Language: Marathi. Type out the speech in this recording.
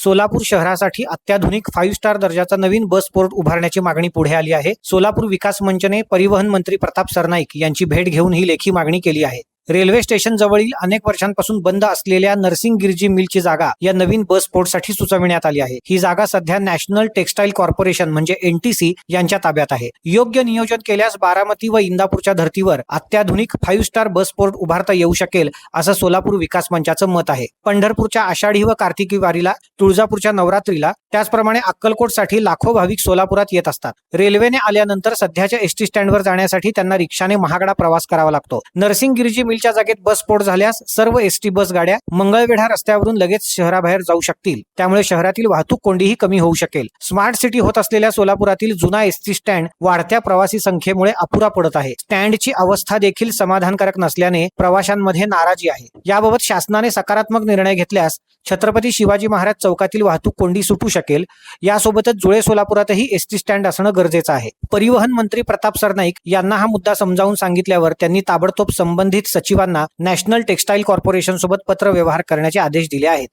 सोलापूर शहरासाठी अत्याधुनिक 5 स्टार दर्जाचा नवीन बस पोर्ट उभारण्याची मागणी पुढे आली आहे। सोलापूर विकास मंचने परिवहन मंत्री प्रताप सरनाईक यांची भेट घेऊन ही लेखी मागणी केली आहे। रेल्वे स्टेशन जवळील अनेक वर्षांपासून बंद असलेल्या नर्सिंग गिरजी मिलची जागा या नवीन बस पोर्टसाठी सुचविण्यात आली आहे। ही जागा सध्या नॅशनल टेक्सटाईल कॉर्पोरेशन म्हणजे NTC यांच्या ताब्यात आहे। योग्य नियोजन केल्यास बारामती व इंदापूरच्या धर्तीवर अत्याधुनिक 5 स्टार बस पोर्ट उभारता येऊ शकेल असं सोलापूर विकास मंचाचं मत आहे। पंढरपूरच्या आषाढी व कार्तिकी वारीला, तुळजापूरच्या नवरात्रीला, त्याचप्रमाणे अक्कलकोटसाठी लाखो भाविक सोलापुरात येत असतात। रेल्वेने आल्यानंतर सध्याच्या एसटी स्टँडवर जाण्यासाठी त्यांना रिक्षाने महागडा प्रवास करावा लागतो। नर्सिंग गिरजी मिलच्या जागेत बस पोर्ट झाल्यास सर्व एसटी बस गाड्या मंगळवेढा रस्त्यावरून लगेच शहराबाहेर जाऊ शकतील। त्यामुळे शहरातील वाहतूक कोंडीही कमी होऊ शकेल। स्मार्ट सिटी होत असलेल्या सोलापुरातील जुना एसटी स्टँड वाढत्या प्रवासी संख्येमुळे अपुरा पडत आहे। स्टँडची अवस्था देखील समाधानकारक नसल्याने प्रवाशांमध्ये नाराजी आहे। याबाबत शासनाने सकारात्मक निर्णय घेतल्यास छत्रपती शिवाजी महाराज चौकातील वाहतूक कोंडी सुटू शकेल। यासोबतच जुळे सोलापुरातही एसटी स्टँड असणं गरजेचं आहे। परिवहन मंत्री प्रताप सरनाईक यांना हा मुद्दा समजावून सांगितल्यावर त्यांनी ताबडतोब संबंधित सचिवांना नॅशनल टेक्सटाईल कॉर्पोरेशन सोबत पत्र व्यवहार करण्याचे आदेश दिले आहेत।